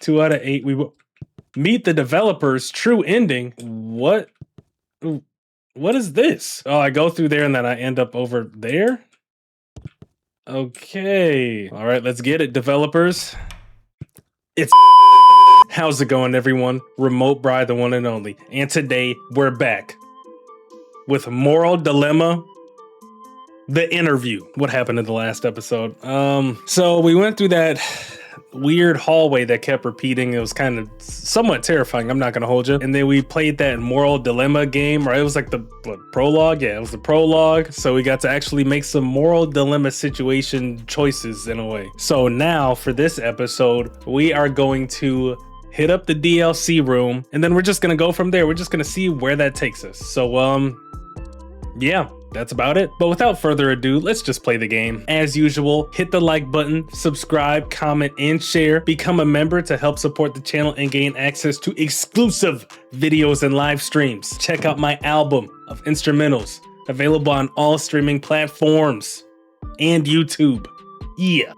2 out of 8. We will meet the developers. True ending. What? What is this? Oh, I go through there and then I end up over there? Okay. All right, let's get it, developers. It's how's it going, everyone? Remotebry, the one and only. And today, we're back with Moral Dilemma, the interview. What happened in the last episode? So we went through that weird hallway that kept repeating. It was kind of somewhat terrifying, I'm not gonna hold you. And then we played that Moral Dilemma game, right? It was like the prologue. Yeah, it was the prologue. So we got to actually make some moral dilemma situation choices in a way. So now for this episode, we are going to hit up the DLC room and then we're just gonna go from there. We're just gonna see where that takes us. So yeah, that's about it. But without further ado, let's just play the game. As usual, hit the like button, subscribe, comment, and share. Become a member to help support the channel and gain access to exclusive videos and live streams. Check out my album of instrumentals, available on all streaming platforms and YouTube. Yeah.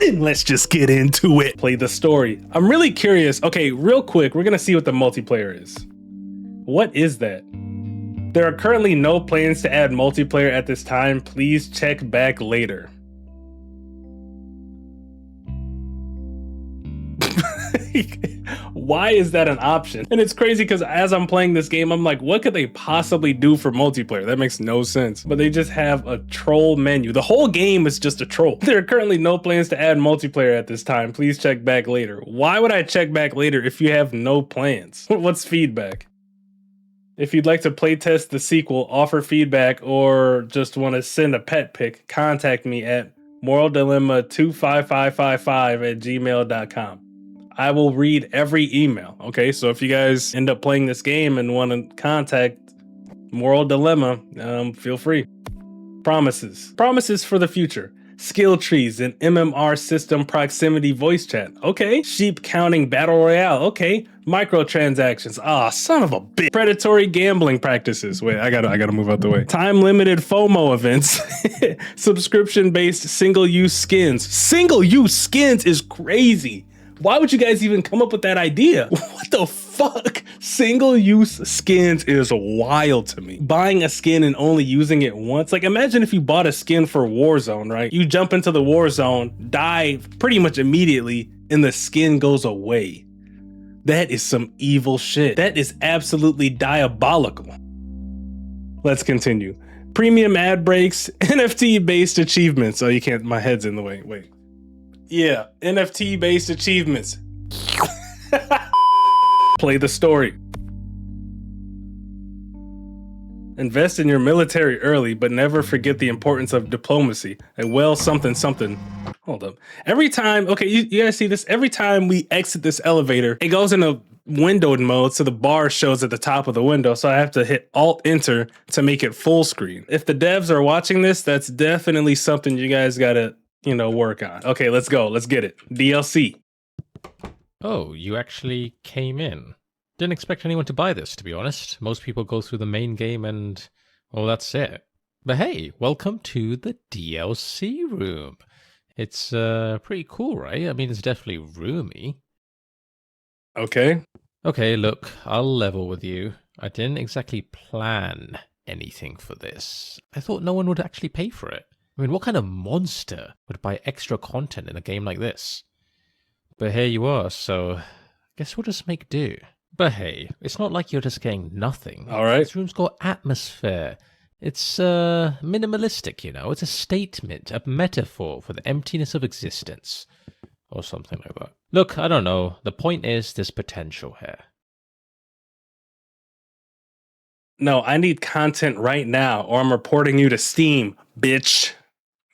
And let's just get into it. Play the story. I'm really curious. Okay, real quick, we're gonna see what the multiplayer is. What is that? There are currently no plans to add multiplayer at this time. Please check back later. Why is that an option? And it's crazy because as I'm playing this game, I'm like, what could they possibly do for multiplayer? That makes no sense. But they just have a troll menu. The whole game is just a troll. There are currently no plans to add multiplayer at this time. Please check back later. Why would I check back later if you have no plans? What's feedback? If you'd like to playtest the sequel, offer feedback, or just want to send a pet pic, contact me at moraldilemma25555@gmail.com. I will read every email. Okay, so if you guys end up playing this game and want to contact Moral Dilemma, feel free. Promises. Promises for the future. Skill trees and MMR system proximity voice chat. Okay. Sheep counting battle royale. Okay. Microtransactions. Ah, son of a bitch. Predatory gambling practices. Wait, I gotta move out the way. Time limited FOMO events. Subscription based single use skins. Single use skins is crazy. Why would you guys even come up with that idea? What the fuck? Single-use skins is wild to me. Buying a skin and only using it once. Like, imagine if you bought a skin for Warzone, right? You jump into the Warzone, die pretty much immediately, and the skin goes away. That is some evil shit. That is absolutely diabolical. Let's continue. Premium ad breaks, NFT-based achievements. Oh, you can't, my head's in the way, wait. Yeah, NFT-based achievements. Play the story. Invest in your military early, but never forget the importance of diplomacy. A well something something. Hold up. Every time, okay, you guys see this? Every time we exit this elevator, it goes in a windowed mode, so the bar shows at the top of the window, so I have to hit Alt-Enter to make it full screen. If the devs are watching this, that's definitely something you guys gotta work on. Okay, let's go. Let's get it. DLC. Oh, you actually came in. Didn't expect anyone to buy this, to be honest. Most people go through the main game and, well, that's it. But hey, welcome to the DLC room. It's pretty cool, right? I mean, it's definitely roomy. Okay. Okay, look, I'll level with you. I didn't exactly plan anything for this. I thought no one would actually pay for it. I mean, what kind of monster would buy extra content in a game like this? But here you are, so I guess we'll just make do. But hey, it's not like you're just getting nothing. All right. This room's got atmosphere. It's minimalistic, you know. It's a statement, a metaphor for the emptiness of existence. Or something like that. Look, I don't know. The point is there's potential here. No, I need content right now, or I'm reporting you to Steam, bitch.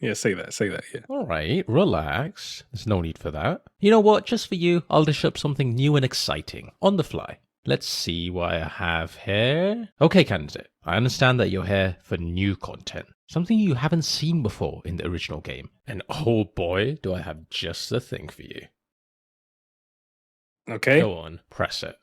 Yeah, say that, yeah. All right, relax. There's no need for that. You know what? Just for you, I'll dish up something new and exciting. On the fly. Let's see what I have here. Okay, candidate. I understand that you're here for new content. Something you haven't seen before in the original game. And oh boy, do I have just the thing for you. Okay. Go on, press it.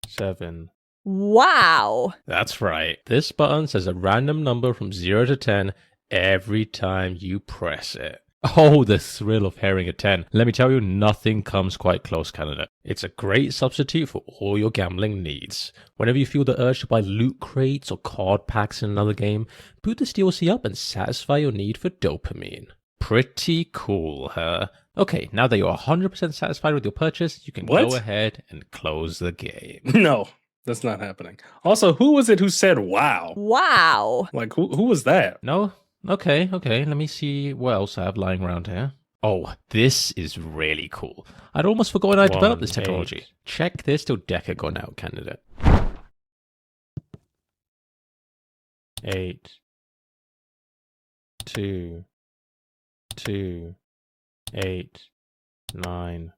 7. Wow. That's right. This button says a random number from 0 to 10 every time you press it. Oh, the thrill of hearing a 10. Let me tell you, nothing comes quite close, Canada. It's a great substitute for all your gambling needs. Whenever you feel the urge to buy loot crates or card packs in another game, boot this DLC up and satisfy your need for dopamine. Pretty cool, huh? Okay, now that you're 100% satisfied with your purchase, you can go ahead and close the game. No, that's not happening. Also, who was it who said wow? Wow. Like, who was that? No? Okay. Let me see what else I have lying around here. Oh, this is really cool. I'd almost forgotten I developed this technology. Check this dodecagon out, candidate. 8, 2, 2, 8, 9,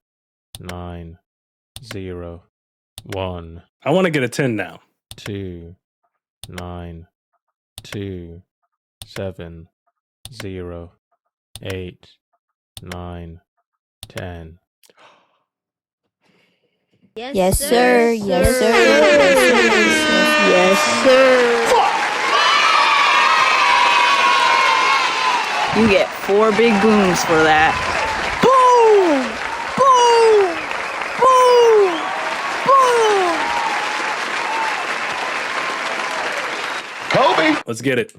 9, 0, 1. I want to get a 10 now. 2, 9, 2, 7, 0, 8, 9, 10. Yes, sir. Yes, sir. Yes, sir. You get 4 big booms for that. Boom! Boom! Boom! Kobe! Let's get it.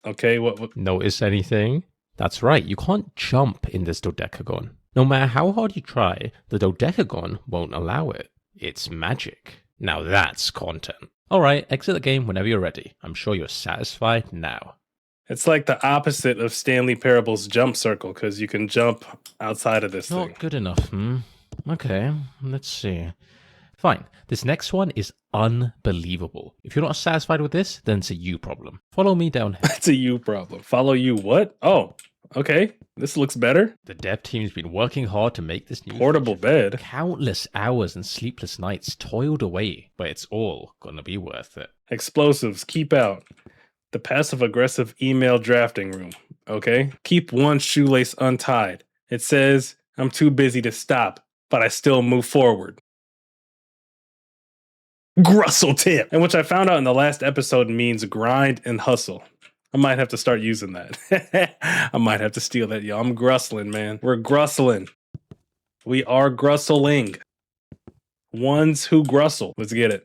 Okay, what? Notice anything? That's right, you can't jump in this dodecagon. No matter how hard you try, the dodecagon won't allow it. It's magic. Now that's content. Alright, exit the game whenever you're ready. I'm sure you're satisfied now. It's like the opposite of Stanley Parable's jump circle, because you can jump outside of this thing. Not good enough, Okay, let's see. Fine, this next one is unbelievable. If you're not satisfied with this, then it's a you problem. Follow me down here. It's a you problem. Follow you what? Oh, okay. This looks better. The dev team's been working hard to make this new portable bed. Countless hours and sleepless nights toiled away, but it's all gonna be worth it. Explosives, keep out. The passive-aggressive email drafting room, okay? Keep one shoelace untied. It says, I'm too busy to stop, but I still move forward. Grussel tip, and which I found out in the last episode means grind and hustle. I might have to start using that. I might have to steal that, y'all. I'm grustling, man. We're grustling. We are grustling. Ones who grustle. Let's get it.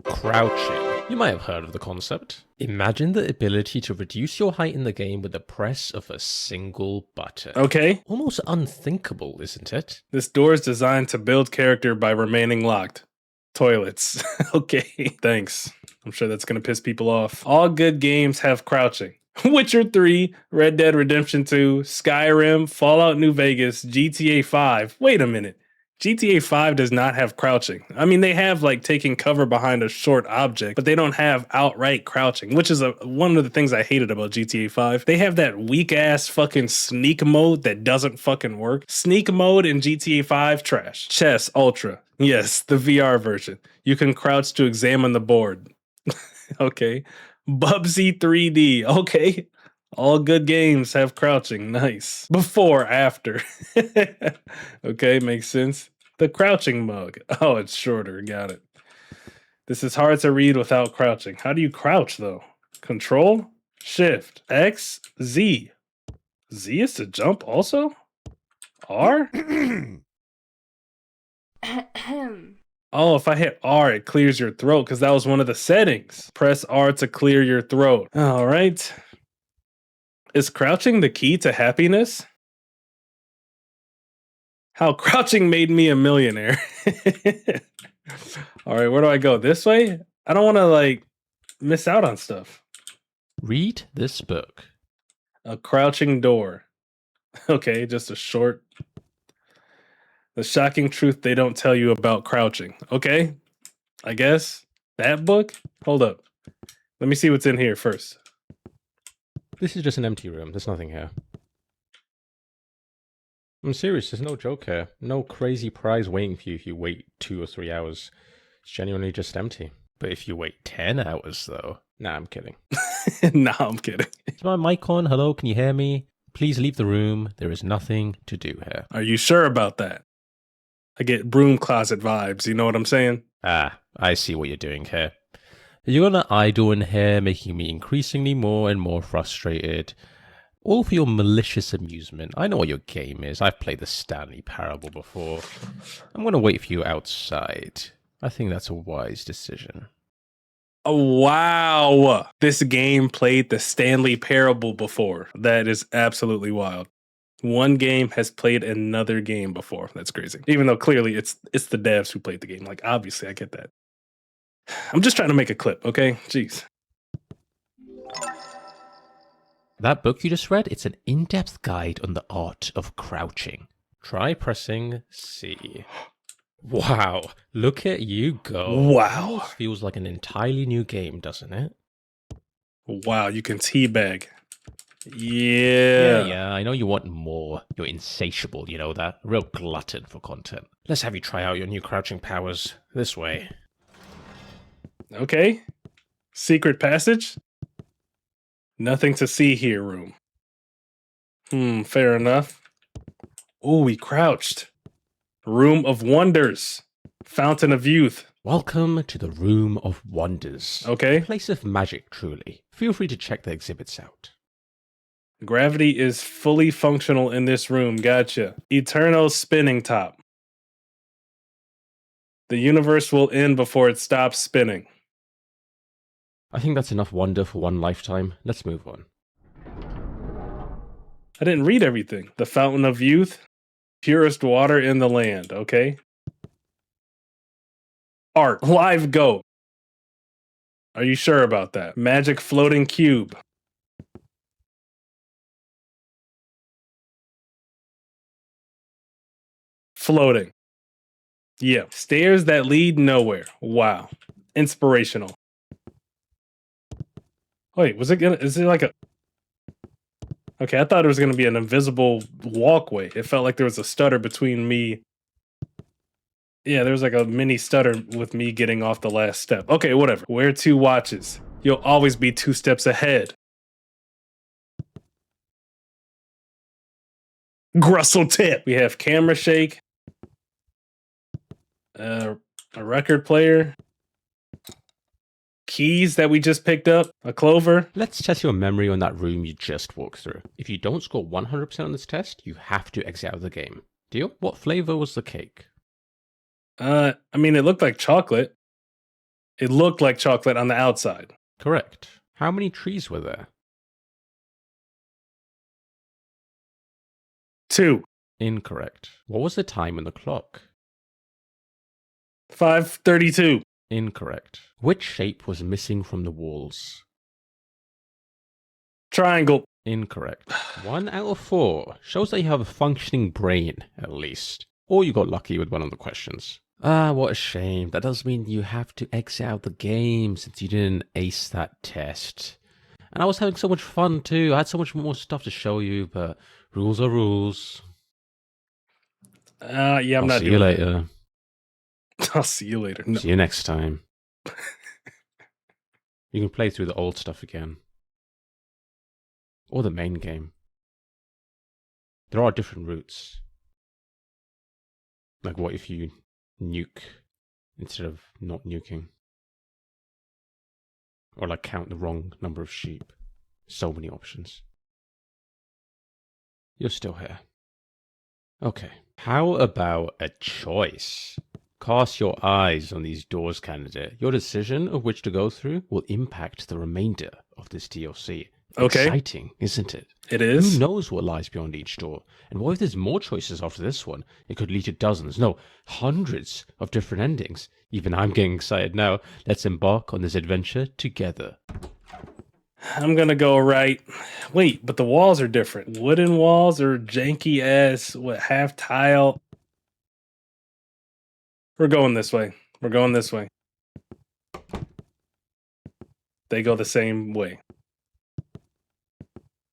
Crouching. You might have heard of the concept. Imagine the ability to reduce your height in the game with the press of a single button. Okay. Almost unthinkable, isn't it? This door is designed to build character by remaining locked. Toilets. Okay, thanks. I'm sure that's going to piss people off. All good games have crouching. Witcher 3, Red Dead Redemption 2, Skyrim, Fallout New Vegas, GTA 5. Wait a minute. GTA 5 does not have crouching. I mean, they have like taking cover behind a short object, but they don't have outright crouching, which is one of the things I hated about GTA 5. They have that weak ass fucking sneak mode that doesn't fucking work. Sneak mode in GTA 5, trash. Chess Ultra. Yes, the VR version. You can crouch to examine the board. Okay. Bubsy 3D. Okay. All good games have crouching. Nice. Before, after. Okay, makes sense. The crouching mug. Oh, it's shorter. Got it. This is hard to read without crouching. How do you crouch, though? Control? Shift. X? Z. Z is to jump also? R? Oh, if I hit R, it clears your throat, because that was one of the settings. Press R to clear your throat. All right. Is crouching the key to happiness? How crouching made me a millionaire. All right, where do I go? This way? I don't want to, like, miss out on stuff. Read this book. A crouching door. Okay, just a short... The shocking truth they don't tell you about crouching. Okay, I guess. That book? Hold up. Let me see what's in here first. This is just an empty room. There's nothing here. I'm serious. There's no joke here. No crazy prize waiting for you if you wait 2 or 3 hours. It's genuinely just empty. But if you wait 10 hours, though... Nah, I'm kidding. Nah, I'm kidding. Is my mic on? Hello, can you hear me? Please leave the room. There is nothing to do here. Are you sure about that? I get broom closet vibes, you know what I'm saying? Ah, I see what you're doing here. You're gonna idle in here, making me increasingly more and more frustrated. All for your malicious amusement. I know what your game is. I've played the Stanley Parable before. I'm going to wait for you outside. I think that's a wise decision. Oh, wow. This game played the Stanley Parable before. That is absolutely wild. One game has played another game before. That's crazy. Even though clearly it's the devs who played the game. Like, obviously, I get that. I'm just trying to make a clip, okay? Jeez. That book you just read, it's an in-depth guide on the art of crouching. Try pressing C. Wow, look at you go. Wow. Almost feels like an entirely new game, doesn't it? Wow, you can teabag. Yeah. Yeah, I know you want more. You're insatiable, you know that? A real glutton for content. Let's have you try out your new crouching powers. This way. Okay. Secret passage? Nothing to see here, room. Fair enough. Oh, we crouched. Room of Wonders. Fountain of Youth. Welcome to the Room of Wonders. Okay. A place of magic, truly. Feel free to check the exhibits out. Gravity is fully functional in this room. Gotcha. Eternal spinning top. The universe will end before it stops spinning. I think that's enough wonder for one lifetime. Let's move on. I didn't read everything. The Fountain of Youth. Purest water in the land. Okay. Art. Live goat. Are you sure about that? Magic floating cube. Floating. Yeah. Stairs that lead nowhere. Wow. Inspirational. Wait, is it like a... Okay, I thought it was gonna be an invisible walkway. It felt like there was a stutter between me. Yeah, there was like a mini stutter with me getting off the last step. Okay, whatever. Wear 2 watches. You'll always be 2 steps ahead. Grussel tip. We have camera shake. A record player. Keys that we just picked up. A clover. Let's test your memory on that room you just walked through. If you don't score 100% on this test, you have to exit out of the game. Deal? What flavor was the cake? I mean, it looked like chocolate. It looked like chocolate on the outside. Correct. How many trees were there? 2. Incorrect. What was the time on the clock? 5:32. Incorrect. Which shape was missing from the walls? Triangle. Incorrect. 1 out of 4. Shows that you have a functioning brain, at least. Or you got lucky with one of the questions. Ah, what a shame. That does mean you have to exit out the game since you didn't ace that test. And I was having so much fun too. I had so much more stuff to show you, but rules are rules. Yeah, I'm I'll not see doing you that. later. I'll see you later. No. See you next time. You can play through the old stuff again. Or the main game. There are different routes. Like what if you nuke instead of not nuking? Or like count the wrong number of sheep. So many options. You're still here. Okay. How about a choice? Cast your eyes on these doors, candidate. Your decision of which to go through will impact the remainder of this DLC. Okay. Exciting, isn't it? It is. Who knows what lies beyond each door? And what if there's more choices after this one? It could lead to dozens, no, hundreds of different endings. Even I'm getting excited now. Let's embark on this adventure together. I'm gonna go right. Wait, but the walls are different. Wooden walls or janky ass, half tile? We're going this way. We're going this way. They go the same way.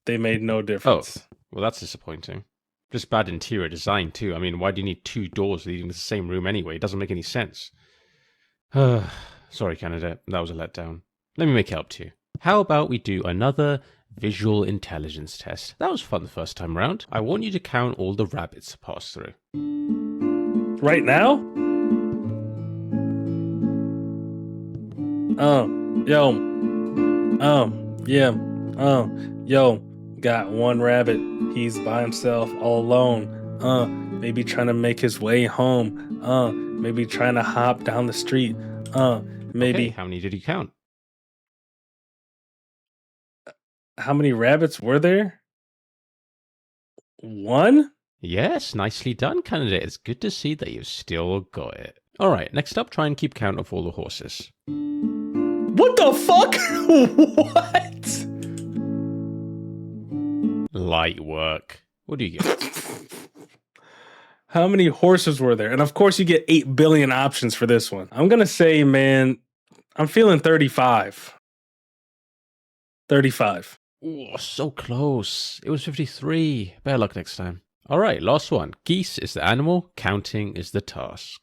They made no difference. Oh, well, that's disappointing. Just bad interior design, too. I mean, why do you need 2 doors leading to the same room anyway? It doesn't make any sense. Sorry, Canada. That was a letdown. Let me make it up to you. How about we do another visual intelligence test? That was fun the first time around. I want you to count all the rabbits passed through. Right now? Yo. got one rabbit. He's by himself, all alone. Maybe trying to make his way home. Maybe trying to hop down the street. Maybe. Okay, how many did you count? How many rabbits were there? One? Yes, nicely done, candidate. It's good to see that you've still got it. Alright, next up, try and keep count of all the horses. What the fuck? What? Light work. What do you get? How many horses were there? And of course, you get 8 billion options for this one. I'm going to say, man, I'm feeling 35. 35. Oh, so close. It was 53. Better luck next time. Alright, last one. Geese is the animal, counting is the task.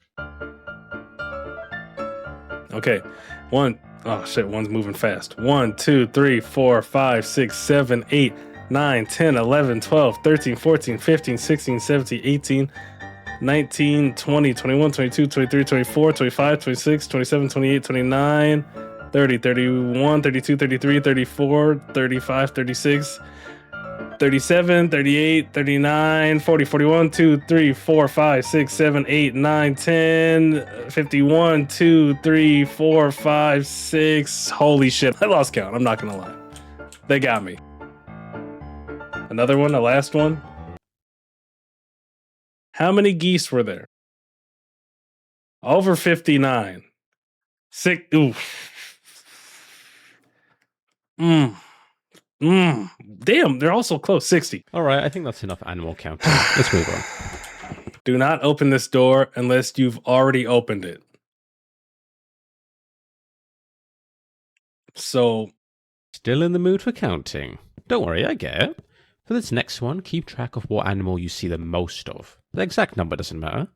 Okay. Oh shit, one's moving fast. 1, 2, 3, 4, 5, 6, 7, 8, 9, 10, 11, 12, 13, 14, 15, 16, 17, 18, 19, 20, 21, 22, 23, 24, 25, 26, 27, 28, 29, 30, 31, 32, 33, 34, 35, 36, 37, 38, 39, 40, 41, 2, 3, 4, 5, 6, 7, 8, 9, 10, 51, 2, 3, 4, 5, 6. Holy shit. I lost count. I'm not going to lie. They got me. Another one, the last one. How many geese were there? Over 59. Sick. Oof. Damn, they're also close. 60. Alright, I think that's enough animal counting. Let's move on. Do not open this door unless you've already opened it. So, Still in the mood for counting. Don't worry, I get it. For this next one, keep track of what animal you see the most of. The exact number doesn't matter.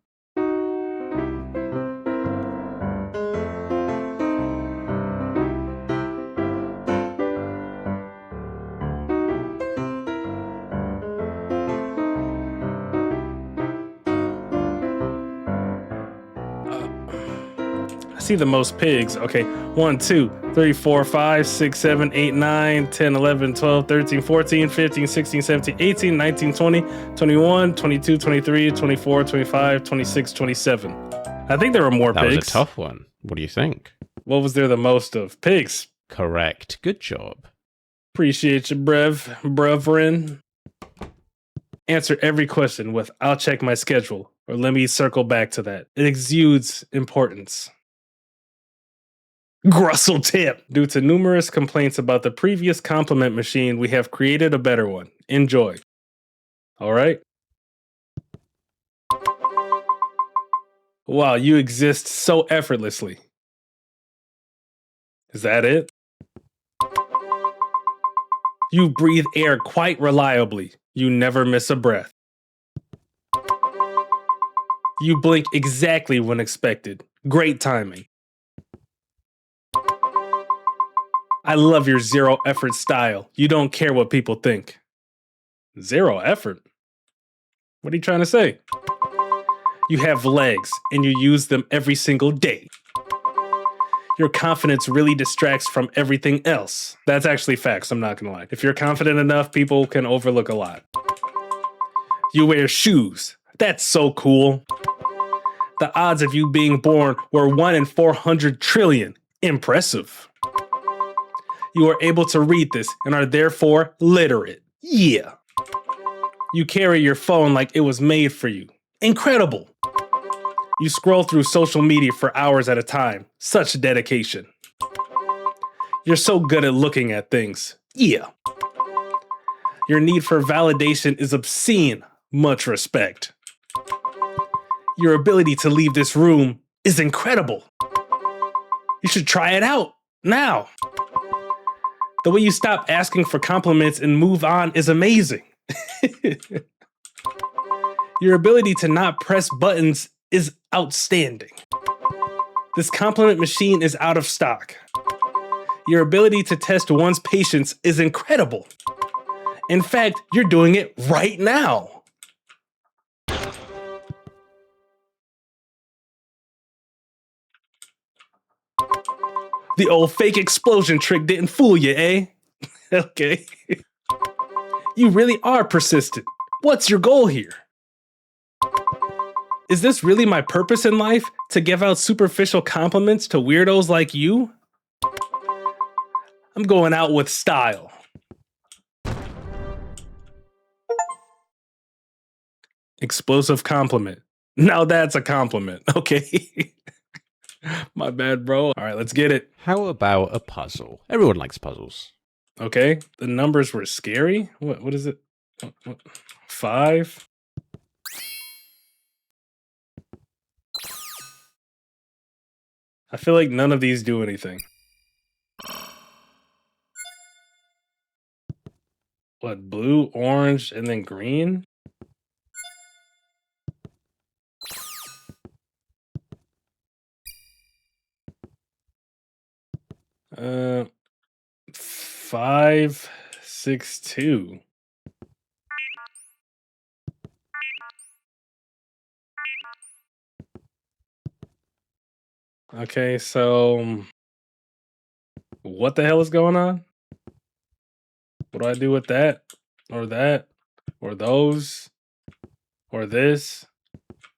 I see the most pigs. Okay. 1, 2, 3, 4, 5, 6, 7, 8, 9, 10, 11, 12, 13, 14, 15, 16, 17, 18, 19, 20, 21, 22, 23, 24, 25, 26, 27. I think there were more That pigs. was a tough one. What do you think? What was there the most of? Pigs. Correct. Good job. Appreciate you, brethren. Answer every question with "I'll check my schedule" or "Let me circle back to that." It exudes importance. Grussel tip. Due to numerous complaints about the previous compliment machine, we have created a better one. Enjoy. All right. Wow, you exist so effortlessly. Is that it? You breathe air quite reliably. You never miss a breath. You blink exactly when expected. Great timing. I love your zero effort style. You don't care what people think. Zero effort? What are you trying to say? You have legs and you use them every single day. Your confidence really distracts from everything else. That's actually facts, I'm not gonna lie. If you're confident enough, people can overlook a lot. You wear shoes. That's so cool. The odds of you being born were 1 in 400 trillion. Impressive. You are able to read this and are therefore literate. Yeah. You carry your phone like it was made for you. Incredible. You scroll through social media for hours at a time. Such dedication. You're so good at looking at things. Yeah. Your need for validation is obscene. Much respect. Your ability to leave this room is incredible. You should try it out now. The way you stop asking for compliments and move on is amazing. Your ability to not press buttons is outstanding. This compliment machine is out of stock. Your ability to test one's patience is incredible. In fact, you're doing it right now. The old fake explosion trick didn't fool you, eh? Okay. You really are persistent. What's your goal here? Is this really my purpose in life? To give out superficial compliments to weirdos like you? I'm going out with style. Explosive compliment. Now that's a compliment. Okay. My bad, bro. All right, let's get it. How about a puzzle? Everyone likes puzzles. Okay. The numbers were scary. What is it? What? 5. I feel like none of these do anything. What? Blue, orange, and then green? Uh, 5, 6, 2. Okay, so what the hell is going on? What do I do with that? Or that? Or those? Or this?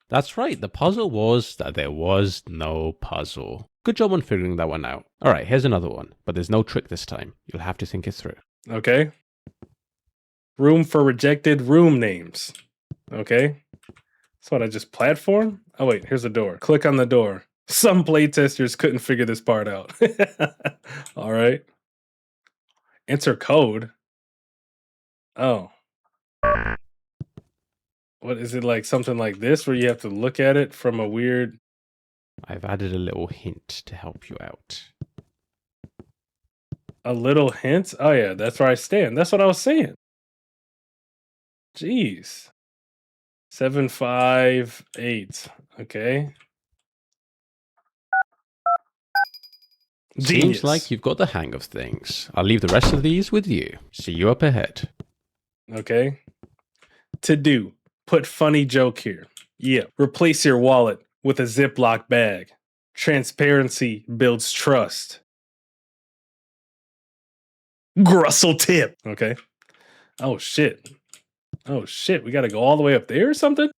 That's right, the puzzle was that there was no puzzle. Good job on figuring that one out. Alright, here's another one, but there's no trick this time. You'll have to think it through. Okay. Room for rejected room names. Okay. That's what I just platform? Oh wait, here's a door. Click on the door. Some playtesters couldn't figure this part out. All right. Enter code. Oh. What is it, like something like this where you have to look at it from a weird... I've added a little hint to help you out. A little hint? Oh yeah, that's where I stand. That's what I was saying. Jeez. 7, 5, 8. Okay. Genius. Seems like you've got the hang of things. I'll leave the rest of these with you. See you up ahead. Okay. To do. Put funny joke here. Yeah. Replace your wallet with a Ziploc bag. Transparency builds trust. Grussel tip. Okay. Oh shit. Oh shit. We gotta go all the way up there or something?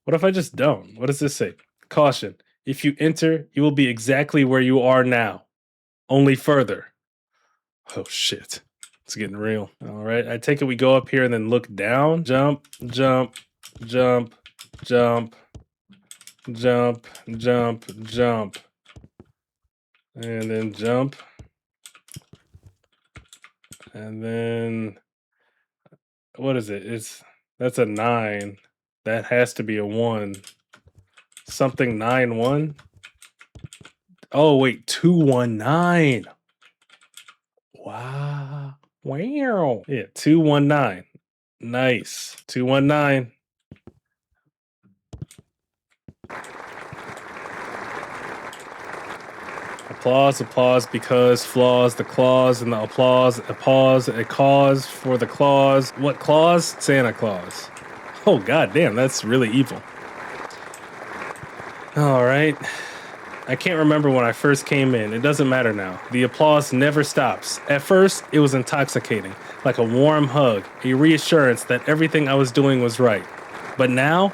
What if I just don't? What does this say? Caution. If you enter, you will be exactly where you are now. Only further. Oh shit. It's getting real. All right. I take it we go up here and then look down. Jump, jump, jump, jump, jump, jump, jump. And then jump. And then what is it? That's a 9. That has to be a 1. Something 9 1. Oh wait, 219. Wow. Wow. Yeah, 219. Nice. 219. Applause, applause, because flaws, the clause, and the applause, a pause, a cause for the clause. What clause? Santa Claus. Oh, god damn, that's really evil. All right. I can't remember when I first came in. It doesn't matter now. The applause never stops. At first, it was intoxicating, like a warm hug, a reassurance that everything I was doing was right. But now,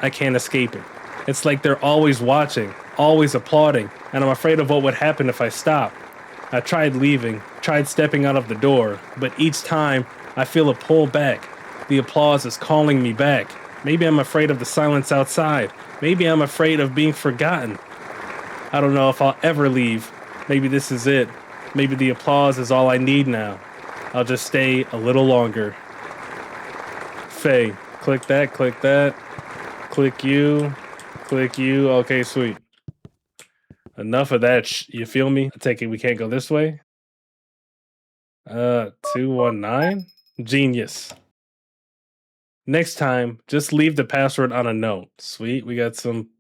I can't escape it. It's like they're always watching, always applauding, and I'm afraid of what would happen if I stop. I tried leaving, tried stepping out of the door, but each time I feel a pull back. The applause is calling me back. Maybe I'm afraid of the silence outside. Maybe I'm afraid of being forgotten. I don't know if I'll ever leave. Maybe this is it. Maybe the applause is all I need now. I'll just stay a little longer. Faye, click that, click that. Click you. Click you. Okay, sweet. Enough of that. You feel me? I take it we can't go this way. 219. Genius. Next time, just leave the password on a note. Sweet. We got some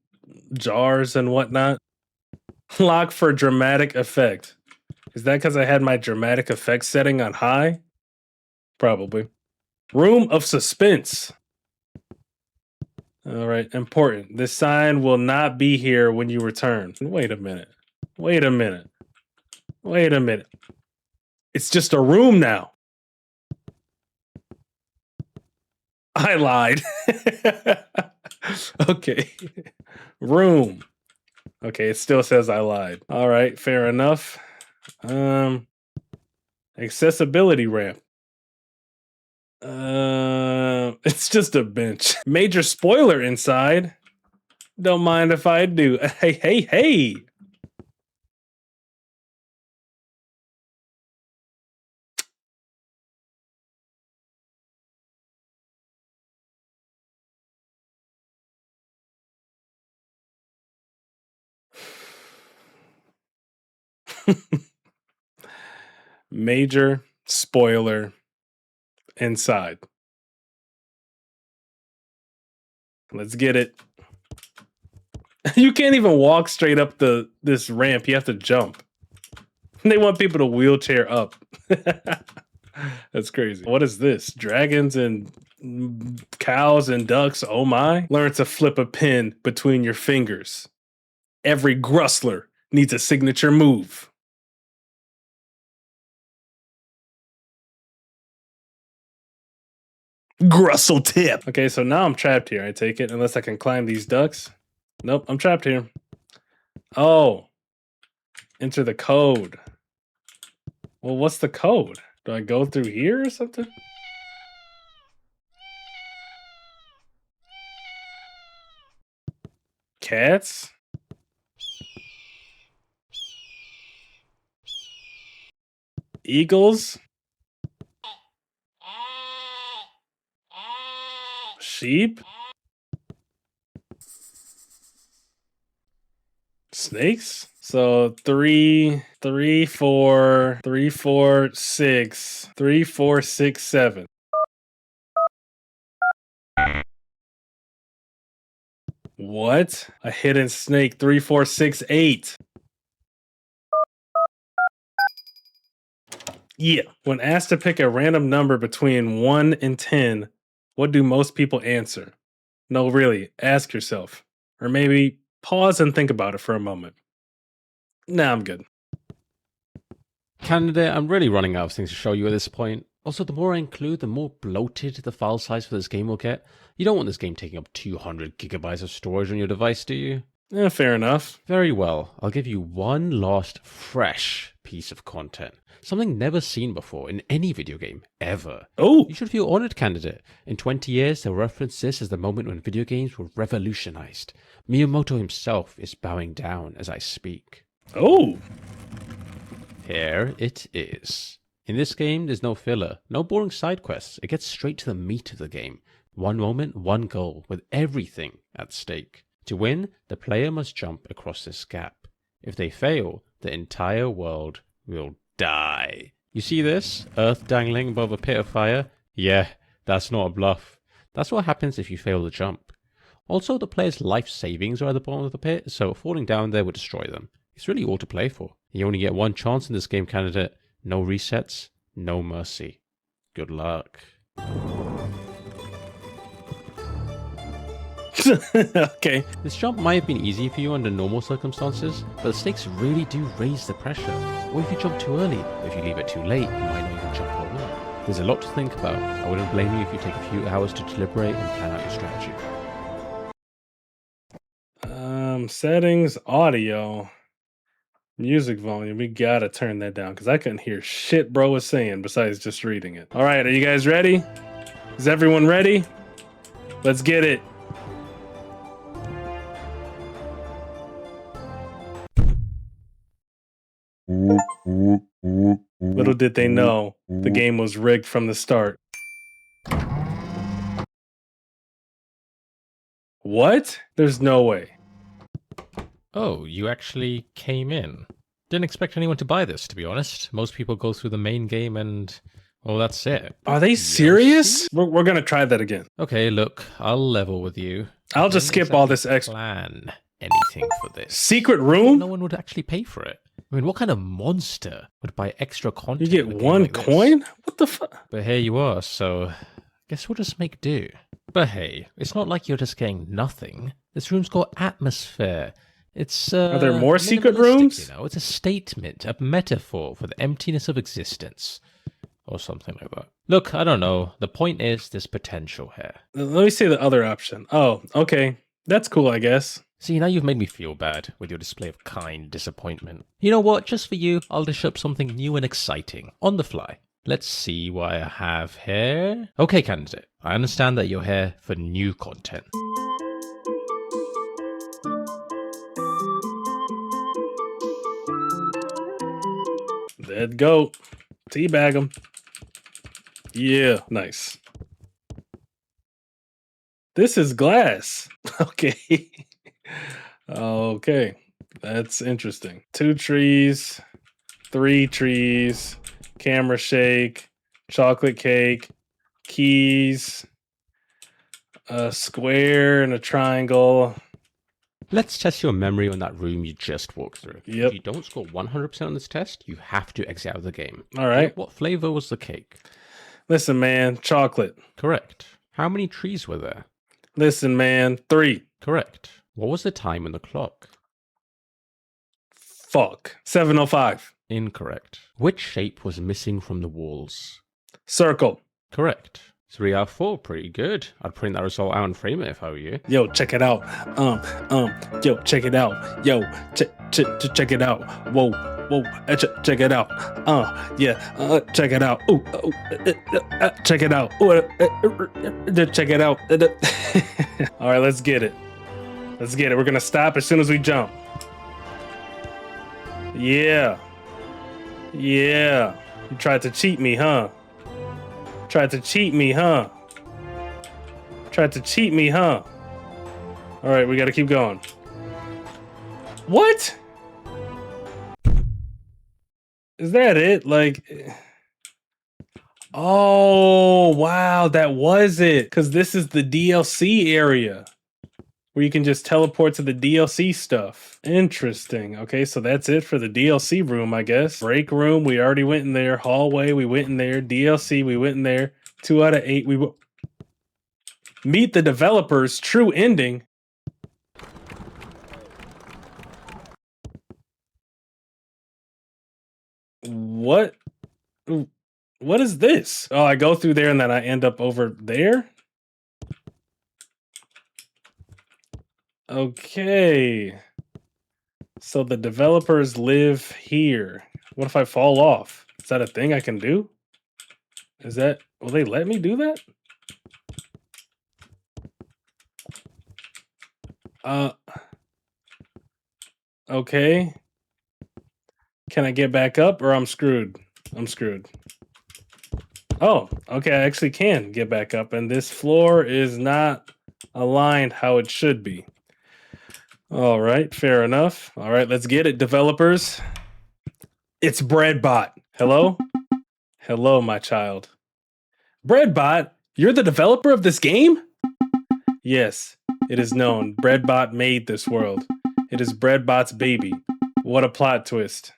jars and whatnot. Lock for dramatic effect. Is that because I had my dramatic effect setting on high? Probably. Room of suspense. All right, important. This sign will not be here when you return. Wait a minute. Wait a minute. Wait a minute. It's just a room now. I lied. Okay. Room. Okay, it still says I lied. All right, fair enough. Accessibility ramp. It's just a bench. Major spoiler inside. Don't mind if I do. Hey, hey, hey. Major spoiler inside. Let's get it. You can't even walk straight up this ramp. You have to jump. They want people to wheelchair up. That's crazy. What is this? Dragons and cows and ducks. Oh my. Learn to flip a pin between your fingers. Every Grustler needs a signature move. Grustle tip. Okay, so now I'm trapped here, I take it, unless I can climb these ducks. Nope, I'm trapped here. Oh. Enter the code. Well, what's the code? Do I go through here or something? Cats? Eagles? Sheep? Snakes? So 3, 3, 4, 3, 4, 6, 3, 4, 6, 7. What? A hidden snake. 3, 4, 6, 8. Yeah. When asked to pick a random number between 1 and 10, what do most people answer? No, really, ask yourself. Or maybe pause and think about it for a moment. Nah, I'm good. Candidate, I'm really running out of things to show you at this point. Also, the more I include, the more bloated the file size for this game will get. You don't want this game taking up 200 gigabytes of storage on your device, do you? Yeah, fair enough. Very well. I'll give you one last, fresh piece of content. Something never seen before in any video game, ever. Oh! You should feel honored, candidate. In 20 years, they'll reference this as the moment when video games were revolutionized. Miyamoto himself is bowing down as I speak. Oh! Here it is. In this game, there's no filler, no boring side quests. It gets straight to the meat of the game. One moment, one goal, with everything at stake. To win, the player must jump across this gap. If they fail, the entire world will die. You see this? Earth dangling above a pit of fire? Yeah, that's not a bluff. That's what happens if you fail the jump. Also, the player's life savings are at the bottom of the pit, so falling down there would destroy them. It's really all to play for. You only get one chance in this game, candidate. No resets, no mercy. Good luck. Okay. This jump might have been easy for you under normal circumstances, but the stakes really do raise the pressure. What if you jump too early? If you leave it too late, you might not even jump at all. There's a lot to think about. I wouldn't blame you if you take a few hours to deliberate and plan out your strategy. Settings, audio, music volume. We gotta turn that down because I couldn't hear shit bro was saying besides just reading it. All right, are you guys ready? Is everyone ready? Let's get it. Little did they know, the game was rigged from the start. What? There's no way. Oh, you actually came in. Didn't expect anyone to buy this, to be honest. Most people go through the main game and, well, that's it. Are they serious? We're gonna try that again. Okay, look, I'll level with you. I'll just skip all this extra. Plan anything for this. Secret room? No one would actually pay for it. I mean, what kind of monster would buy extra content? You get one coin? What the fuck? But here you are, so guess we'll just make do. But hey, it's not like you're just getting nothing. This room's got atmosphere. It's Are there more secret minimalistic, rooms? You know, it's a statement, a metaphor for the emptiness of existence. or something like that. Look, I don't know. The point is there's potential here. Let me see the other option. Oh, okay. That's cool, I guess. See, now you've made me feel bad with your display of kind disappointment. You know what? Just for you, I'll dish up something new and exciting on the fly. Let's see what I have here. Okay, candidate. I understand that you're here for new content. Dead goat. Teabag him. Yeah, nice. This is glass. Okay. Okay. That's interesting. 2 trees, 3 trees, camera shake, chocolate cake, keys, a square and a triangle. Let's test your memory on that room you just walked through. Yep. If you don't score 100% on this test, you have to exit out of the game. All right. What flavor was the cake? Listen, man, chocolate. Correct. How many trees were there? Listen, man, 3. Correct. What was the time on the clock? Fuck. 7:05. Incorrect. Which shape was missing from the walls? Circle. Correct. 3 out of 4, pretty good. I'd print that result out and frame it if I were you. Yo, check it out. Yo, check it out. Yo, check it out. Whoa, check it out. Yeah, check it out. Ooh, check it out. Check it out. All right, let's get it. Let's get it. We're gonna stop as soon as we jump. Yeah. Yeah. You tried to cheat me, huh? Tried to cheat me, huh? Tried to cheat me, huh? All right, we got to keep going. What? Is that it? Like, oh, wow, that was it. Because this is the DLC area where you can just teleport to the DLC stuff. Interesting. Okay, so that's it for the DLC room, I guess. Break room, we already went in there. Hallway, we went in there. DLC, we went in there. 2 out of 8, Meet the developers, true ending. What? What is this? Oh, I go through there and then I end up over there? Okay. So the developers live here. What if I fall off? Is that a thing I can do? Is that, will they let me do that? Okay. Can I get back up or I'm screwed? I'm screwed. Oh, okay, I actually can get back up and this floor is not aligned how it should be. All right, fair enough. All right, let's get it, developers. It's Breadbot. Hello? Hello, my child. Breadbot, you're the developer of this game? Yes, it is known. Breadbot made this world. It is Breadbot's baby. What a plot twist.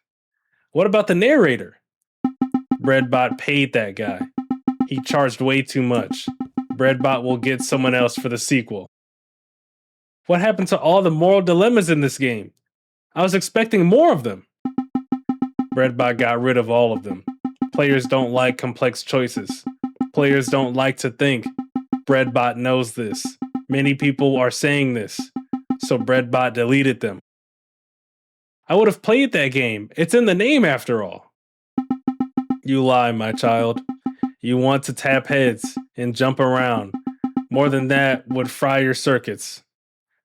What about the narrator? Breadbot paid that guy. He charged way too much. Breadbot will get someone else for the sequel. What happened to all the moral dilemmas in this game? I was expecting more of them. Breadbot got rid of all of them. Players don't like complex choices. Players don't like to think. Breadbot knows this. Many people are saying this. So Breadbot deleted them. I would have played that game. It's in the name after all. You lie, my child. You want to tap heads and jump around. More than that would fry your circuits.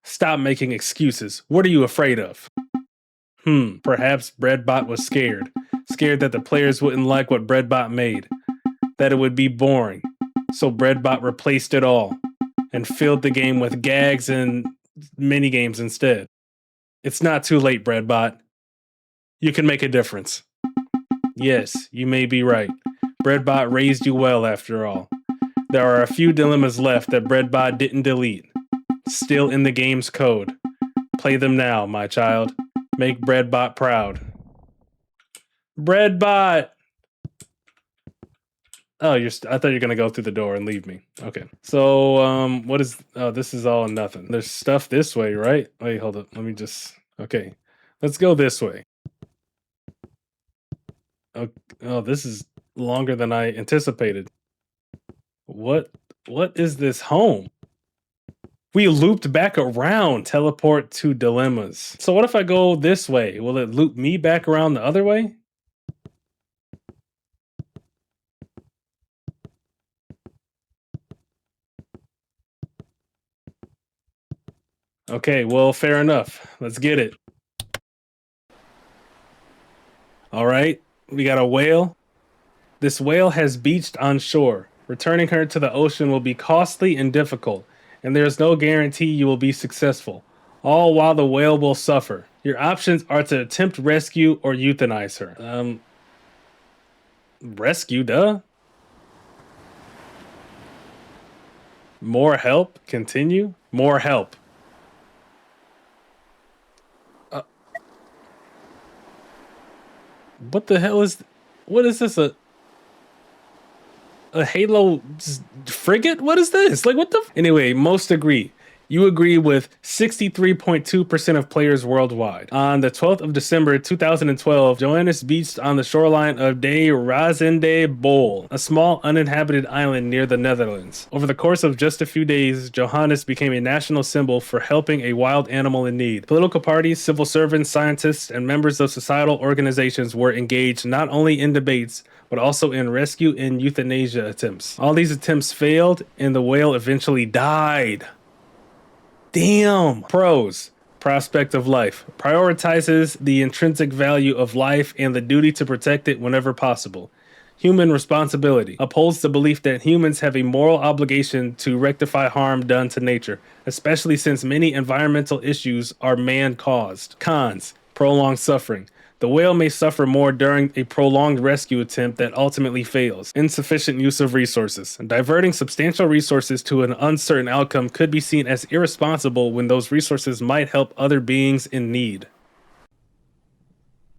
Stop making excuses. What are you afraid of? Perhaps Breadbot was scared. Scared that the players wouldn't like what Breadbot made. That it would be boring. So Breadbot replaced it all and filled the game with gags and minigames instead. It's not too late, Breadbot. You can make a difference. Yes, you may be right. Breadbot raised you well after all. There are a few dilemmas left that Breadbot didn't delete. Still in the game's code. Play them now, my child. Make Breadbot proud. Breadbot! Oh, I thought you were gonna go through the door and leave me. Okay. So, what is? Oh, this is all and nothing. There's stuff this way, right? Wait, hold up. Let me just. Okay, let's go this way. Oh, this is longer than I anticipated. What is this home? We looped back around, teleport to dilemmas. So what if I go this way? Will it loop me back around the other way? Okay, well, fair enough. Let's get it. All right, we got a whale. This whale has beached on shore. Returning her to the ocean will be costly and difficult, and there is no guarantee you will be successful, all while the whale will suffer. Your options are to attempt rescue or euthanize her. Rescue, duh. More help? Continue? More help. What the hell is... What is this? A Halo frigate? What is this? Like, what the... Anyway, most agree. You agree with 63.2% of players worldwide. On the 12th of December 2012, Johannes beached on the shoreline of De Razende Bowl, a small uninhabited island near the Netherlands. Over the course of just a few days, Johannes became a national symbol for helping a wild animal in need. Political parties, civil servants, scientists, and members of societal organizations were engaged not only in debates, but also in rescue and euthanasia attempts. All these attempts failed, and the whale eventually died. Damn. Pros. Prospect of life. Prioritizes the intrinsic value of life and the duty to protect it whenever possible. Human responsibility. Upholds the belief that humans have a moral obligation to rectify harm done to nature, especially since many environmental issues are man-caused. Cons. Prolonged suffering. The whale may suffer more during a prolonged rescue attempt that ultimately fails. Insufficient use of resources. Diverting substantial resources to an uncertain outcome could be seen as irresponsible when those resources might help other beings in need.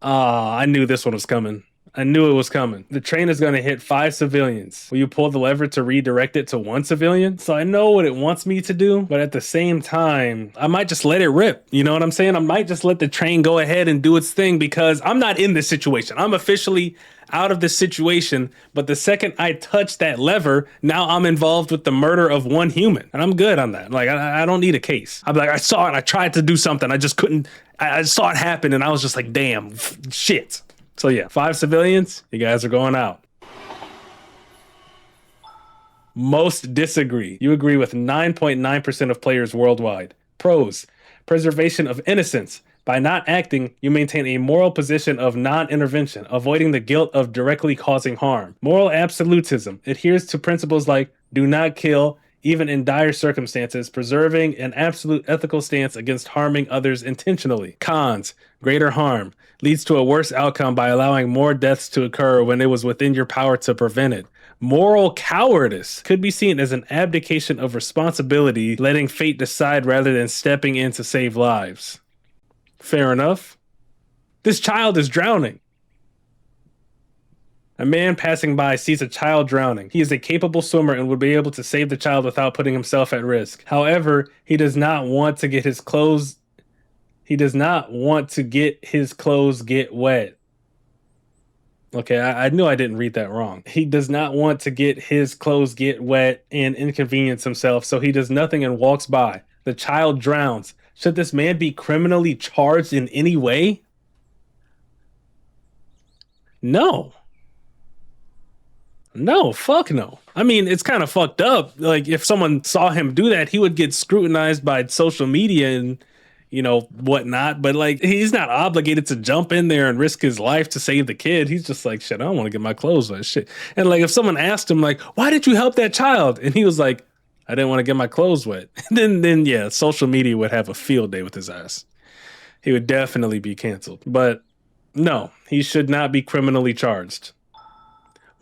I knew this one was coming. I knew it was coming. The train is going to hit 5 civilians. Will you pull the lever to redirect it to 1 civilian? So I know what it wants me to do, but at the same time, I might just let it rip. You know what I'm saying? I might just let the train go ahead and do its thing because I'm not in this situation. I'm officially out of this situation, but the second I touch that lever, now I'm involved with the murder of 1 human, and I'm good on that. Like, I don't need a case. I'm like, I saw it, I tried to do something, I just couldn't. I saw it happen, and I was just like, damn, shit. So yeah, 5 civilians, you guys are going out. Most disagree. You agree with 9.9% of players worldwide. Pros. Preservation of innocence. By not acting, you maintain a moral position of non-intervention, avoiding the guilt of directly causing harm. Moral absolutism. Adheres to principles like do not kill, even in dire circumstances, preserving an absolute ethical stance against harming others intentionally. Cons. Greater harm. Leads to a worse outcome by allowing more deaths to occur when it was within your power to prevent it. Moral cowardice. Could be seen as an abdication of responsibility, letting fate decide rather than stepping in to save lives. Fair enough. This child is drowning. A man passing by sees a child drowning. He is a capable swimmer and would be able to save the child without putting himself at risk. However, he does not want to get his clothes get wet. Okay, I knew I didn't read that wrong. He does not want to get his clothes get wet and inconvenience himself, so he does nothing and walks by. The child drowns. Should this man be criminally charged in any way? No. No, fuck no. I mean, it's kind of fucked up. Like, if someone saw him do that, he would get scrutinized by social media and, you know, whatnot. But, like, he's not obligated to jump in there and risk his life to save the kid. He's just like, shit, I don't want to get my clothes wet. Shit. And, like, if someone asked him, like, why did you help that child? And he was like, I didn't want to get my clothes wet. then, yeah, social media would have a field day with his ass. He would definitely be canceled. But, no, he should not be criminally charged.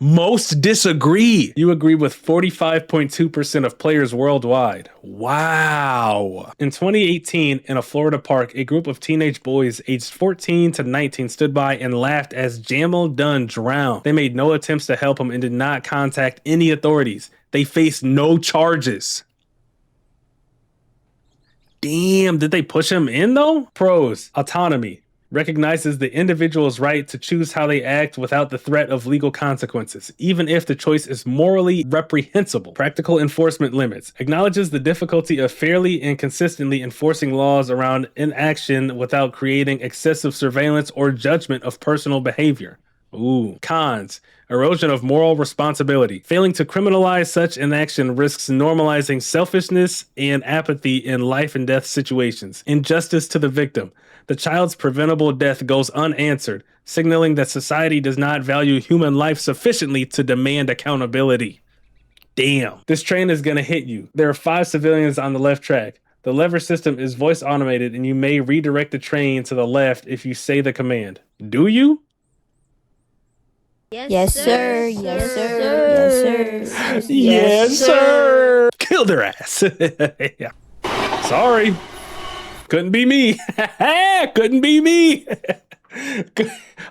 Most disagree. You agree with 45.2% of players worldwide. Wow. In 2018, in a Florida park, a group of teenage boys aged 14 to 19 stood by and laughed as Jamal Dunn drowned. They made no attempts to help him and did not contact any authorities. They faced no charges. Damn, did they push him in though? Pros. Autonomy. recognizes the individual's right to choose how they act without the threat of legal consequences, even if the choice is morally reprehensible. Practical enforcement limits. Acknowledges the difficulty of fairly and consistently enforcing laws around inaction without creating excessive surveillance or judgment of personal behavior. Ooh. Cons. Erosion of moral responsibility. Failing to criminalize such inaction risks normalizing selfishness and apathy in life and death situations. Injustice to the victim. The child's preventable death goes unanswered, signaling that society does not value human life sufficiently to demand accountability. Damn. This train is gonna hit you. There are 5 civilians on the left track. The lever system is voice automated and you may redirect the train to the left if you say the command. Do you? Yes, sir. Yes, sir. Yes, sir. Yes, sir. Kill their ass. Yeah. Sorry. Couldn't be me. Couldn't be me.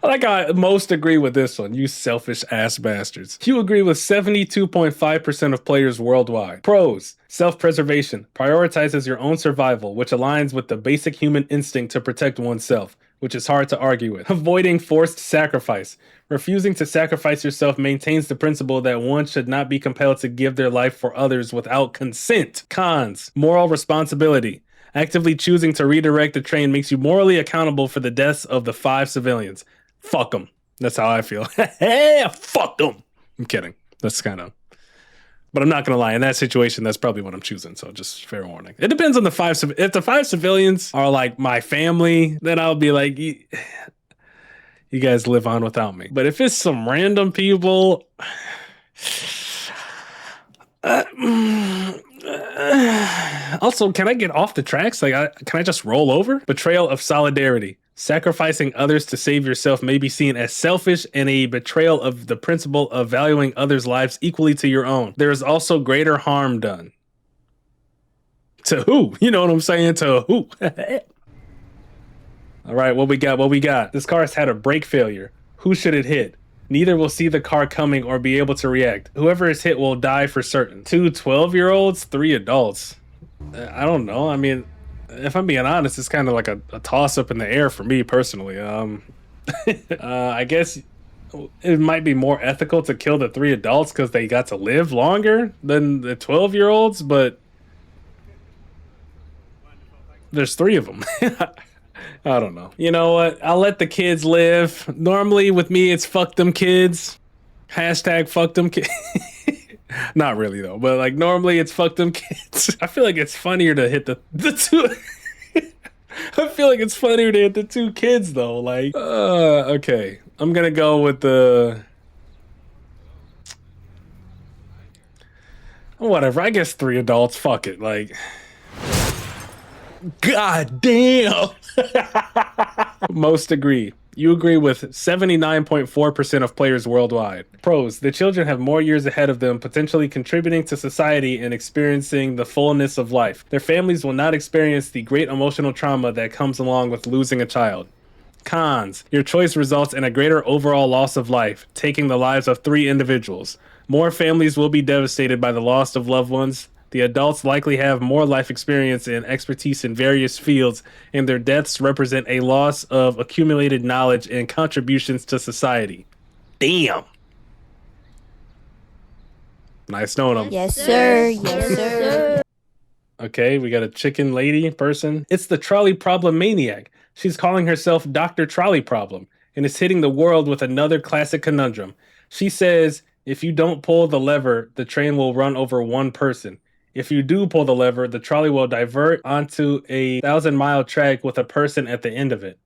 Like I most agree with this one, you selfish ass bastards. You agree with 72.5% of players worldwide. Pros. Self-preservation. Prioritizes your own survival, which aligns with the basic human instinct to protect oneself, which is hard to argue with. Avoiding forced sacrifice. Refusing to sacrifice yourself maintains the principle that one should not be compelled to give their life for others without consent. Cons. Moral responsibility. Actively choosing to redirect the train makes you morally accountable for the deaths of the 5 civilians. Fuck them. That's how I feel. Fuck them. I'm kidding. That's kind of... But I'm not going to lie. In that situation, that's probably what I'm choosing. So just fair warning. It depends on the 5... If the 5 civilians are like my family, then I'll be like... You guys live on without me. But if it's some random people... Also, can I get off the tracks? Like, can I just roll over? Betrayal of solidarity. Sacrificing others to save yourself may be seen as selfish and a betrayal of the principle of valuing others' lives equally to your own. There is also greater harm done. To who? You know what I'm saying? To who? All right, what we got? This car has had a brake failure. Who should it hit? Neither will see the car coming or be able to react. Whoever is hit will die for certain. 2 12-year-olds, 3 adults. I don't know. I mean, if I'm being honest, it's kind of like a toss-up in the air for me personally. I guess it might be more ethical to kill the 3 adults because they got to live longer than the 12-year-olds, but there's 3 of them. I don't know. You know what? I'll let the kids live. Normally with me, it's fuck them kids. Hashtag fuck them kids. Not really though, but like normally it's fuck them kids. I feel like it's funnier to hit the 2. I feel like it's funnier to hit the 2 kids though. Like, okay. I'm gonna go with the... Whatever, I guess 3 adults. Fuck it. Like... God damn. Most agree. You agree with 79.4% of players worldwide. Pros. The children have more years ahead of them, potentially contributing to society and experiencing the fullness of life. Their families will not experience the great emotional trauma that comes along with losing a child. Cons. Your choice results in a greater overall loss of life, taking the lives of 3 individuals. More families will be devastated by the loss of loved ones. The adults likely have more life experience and expertise in various fields, and their deaths represent a loss of accumulated knowledge and contributions to society. Damn. Nice knowing them. Yes, sir. Yes, sir. Okay, we got a chicken lady person. It's the trolley problem maniac. She's calling herself Dr. Trolley Problem and is hitting the world with another classic conundrum. She says, if you don't pull the lever, the train will run over 1 person. If you do pull the lever, the trolley will divert onto a 1,000-mile track with a person at the end of it.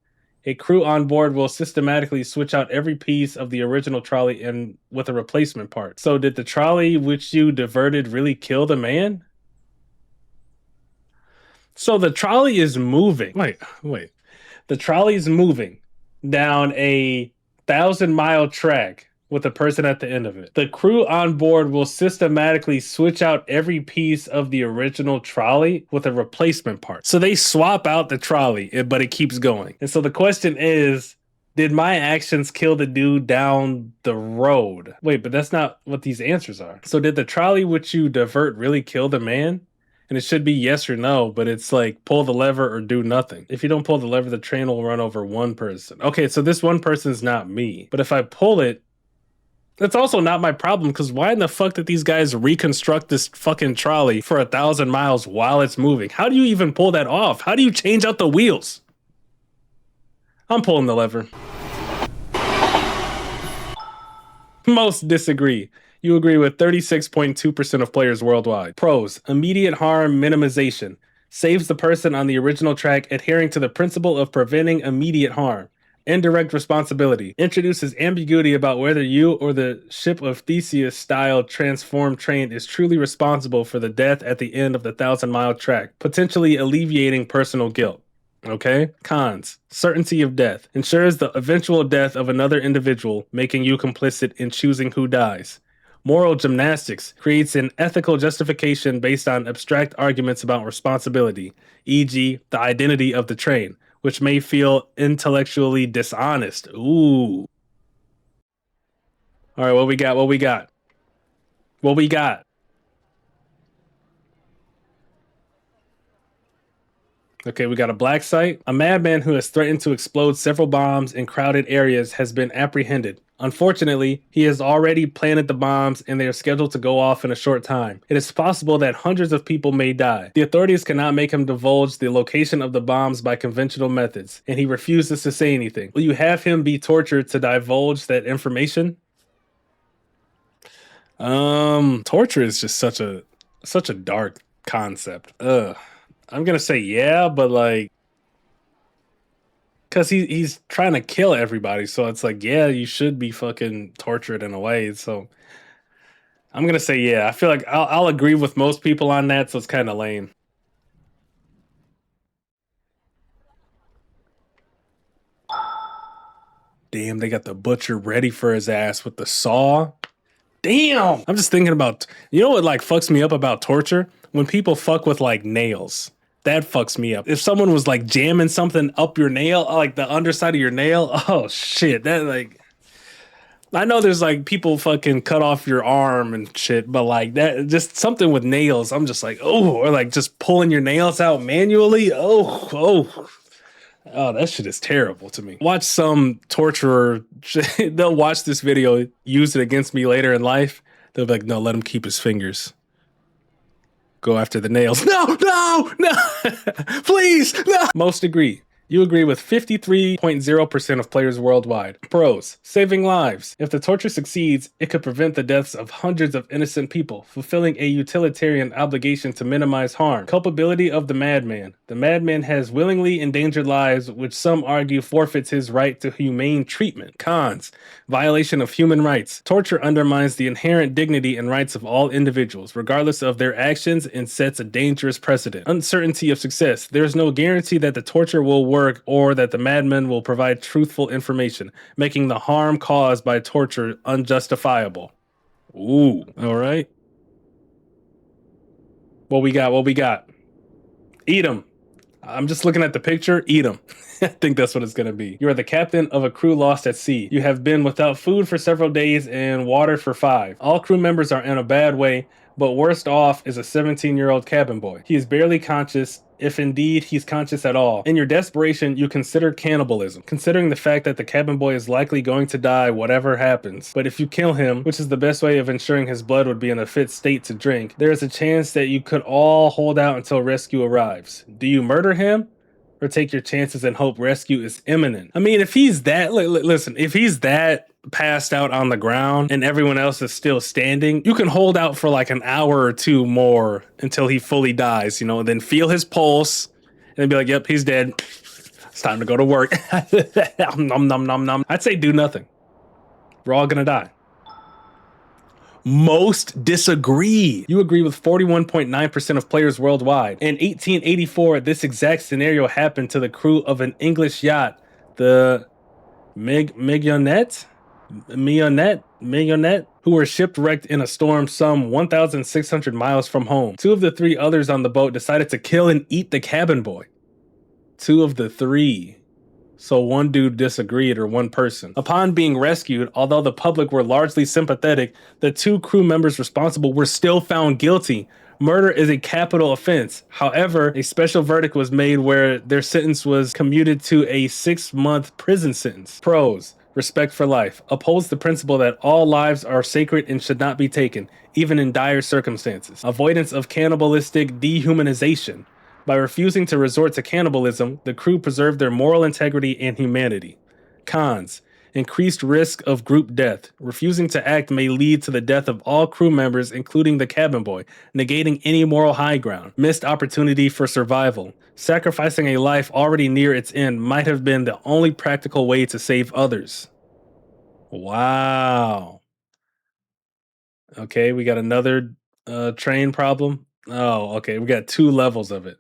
A crew on board will systematically switch out every piece of the original trolley and with a replacement part. So did the trolley which you diverted really kill the man? So the trolley is moving. Wait. The trolley is moving down a 1,000-mile track with a person at the end of it. The crew on board will systematically switch out every piece of the original trolley with a replacement part. So they swap out the trolley, but it keeps going. And so the question is, did my actions kill the dude down the road? Wait, but that's not what these answers are. So did the trolley which you divert really kill the man? and it should be yes or no, but it's like pull the lever or do nothing. If you don't pull the lever, the train will run over one person. Okay, so this one person's not me, but if I pull it, that's also not my problem, because why in the fuck did these guys reconstruct this fucking trolley for 1,000 miles while it's moving? How do you even pull that off? How do you change out the wheels? I'm pulling the lever. Most disagree. You agree with 36.2% of players worldwide. Pros: immediate harm minimization. Saves the person on the original track adhering to the principle of preventing immediate harm. Indirect responsibility. Introduces ambiguity about whether you or the ship of Theseus-style transformed train is truly responsible for the death at the end of the 1,000-mile track, potentially alleviating personal guilt. Okay? Cons: certainty of death. Ensures the eventual death of another individual, making you complicit in choosing who dies. Moral gymnastics. Creates an ethical justification based on abstract arguments about responsibility, e.g., the identity of the train, which may feel intellectually dishonest. Ooh. All right, what we got? What we got? What we got? Okay, we got a black site. A madman who has threatened to explode several bombs in crowded areas has been apprehended. Unfortunately, he has already planted the bombs and they are scheduled to go off in a short time. It is possible that hundreds of people may die. The authorities cannot make him divulge the location of the bombs by conventional methods, and he refuses to say anything. Will you have him be tortured to divulge that information? Torture is just such a dark concept. Ugh. I'm gonna say yeah, but like, cause he's trying to kill everybody, so it's like, yeah, you should be fucking tortured in a way. So I'm gonna say yeah. I feel like I'll agree with most people on that, so it's kind of lame. Damn, they got the butcher ready for his ass with the saw. Damn, I'm just thinking about, you know what like fucks me up about torture? When people fuck with like nails. That fucks me up. If someone was like jamming something up your nail, like the underside of your nail, oh shit, that like, I know there's like people fucking cut off your arm and shit, but like that, just something with nails, I'm just like, oh, or like just pulling your nails out manually. Oh, that shit is terrible to me. Watch some torturer, they'll watch this video, use it against me later in life. They'll be like, no, let him keep his fingers. Go after the nails. No, please, no. Most agree. You agree with 53.0% of players worldwide. Pros: saving lives. If the torture succeeds, it could prevent the deaths of hundreds of innocent people, fulfilling a utilitarian obligation to minimize harm. Culpability of the madman. The madman has willingly endangered lives, which some argue forfeits his right to humane treatment. Cons: violation of human rights. Torture undermines the inherent dignity and rights of all individuals, regardless of their actions, and sets a dangerous precedent. Uncertainty of success. There is no guarantee that the torture will work or that the madman will provide truthful information, making the harm caused by torture unjustifiable. Ooh, all right. What we got? Eat him. I'm just looking at the picture. Eat him. I think that's what it's going to be. You are the captain of a crew lost at sea. You have been without food for several days and water for 5. All crew members are in a bad way, but worst off is a 17-year-old cabin boy. He is barely conscious, if indeed he's conscious at all. In your desperation, you consider cannibalism, considering the fact that the cabin boy is likely going to die whatever happens. But if you kill him, which is the best way of ensuring his blood would be in a fit state to drink, there is a chance that you could all hold out until rescue arrives. Do you murder him? Or take your chances and hope rescue is imminent? I mean, if he's that, listen, if he's that passed out on the ground and everyone else is still standing, you can hold out for like an hour or two more until he fully dies, you know, and then feel his pulse and then be like, yep, he's dead. It's time to go to work. Nom, nom, nom, nom. I'd say do nothing. We're all gonna die. Most disagree. You agree with 41.9% of players worldwide. In 1884, this exact scenario happened to the crew of an English yacht, the Millionette, who were shipwrecked in a storm some 1,600 miles from home. 2 of the 3 others on the boat decided to kill and eat the cabin boy. 2 of the 3. So one dude disagreed, or one person. Upon being rescued, although the public were largely sympathetic, the 2 crew members responsible were still found guilty, Murder is a capital offense. However, a special verdict was made where their sentence was commuted to a 6-month prison sentence. Pros. Respect for life. Upholds the principle that all lives are sacred and should not be taken, even in dire circumstances. Avoidance of cannibalistic dehumanization. By refusing to resort to cannibalism, the crew preserved their moral integrity and humanity. Cons. Increased risk of group death. Refusing to act may lead to the death of all crew members, including the cabin boy, negating any moral high ground. Missed opportunity for survival. Sacrificing a life already near its end might have been the only practical way to save others. Wow. Okay, we got another train problem. Oh, okay, we got 2 levels of it.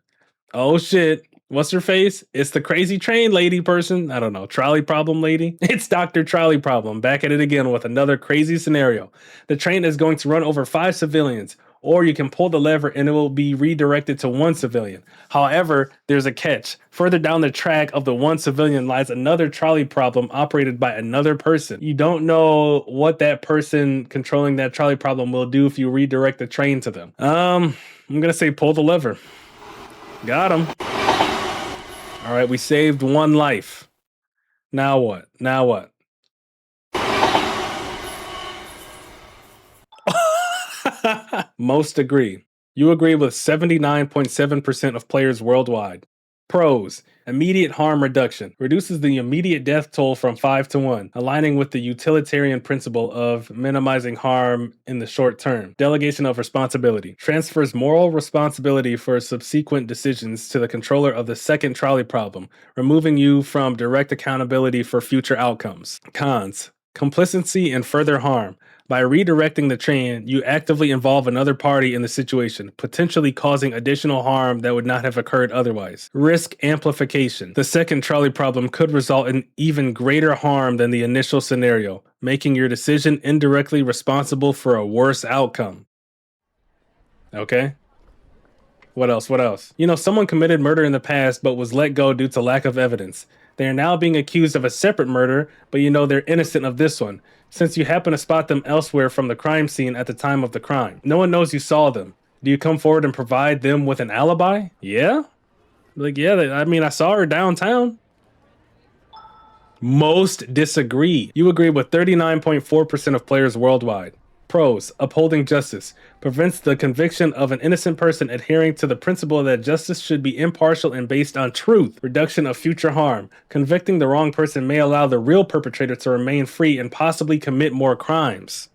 Oh shit. What's her face? It's the crazy train lady person. I don't know. Trolley problem lady. It's Dr. Trolley Problem. Back at it again with another crazy scenario. The train is going to run over 5 civilians, or you can pull the lever and it will be redirected to 1 civilian. However, there's a catch. Further down the track of the 1 civilian lies another trolley problem operated by another person. You don't know what that person controlling that trolley problem will do if you redirect the train to them. I'm gonna say pull the lever. Got him. All right, we saved 1 life. Now what? Now what? Most agree. You agree with 79.7% of players worldwide. Pros. Immediate harm reduction. Reduces the immediate death toll from 5 to 1, aligning with the utilitarian principle of minimizing harm in the short term. Delegation of responsibility. Transfers moral responsibility for subsequent decisions to the controller of the second trolley problem, removing you from direct accountability for future outcomes. Cons. Complicity and further harm. By redirecting the train, you actively involve another party in the situation, potentially causing additional harm that would not have occurred otherwise. Risk amplification. The second trolley problem could result in even greater harm than the initial scenario, making your decision indirectly responsible for a worse outcome. Okay. What else? What else? You know, someone committed murder in the past but was let go due to lack of evidence. They are now being accused of a separate murder, but you know they're innocent of this one, since you happen to spot them elsewhere from the crime scene at the time of the crime. No one knows you saw them. Do you come forward and provide them with an alibi? Yeah? Like, yeah, I mean, I saw her downtown. Most disagree. You agree with 39.4% of players worldwide. Pros. Upholding justice. Prevents the conviction of an innocent person, adhering to the principle that justice should be impartial and based on truth. Reduction of future harm. Convicting the wrong person may allow the real perpetrator to remain free and possibly commit more crimes.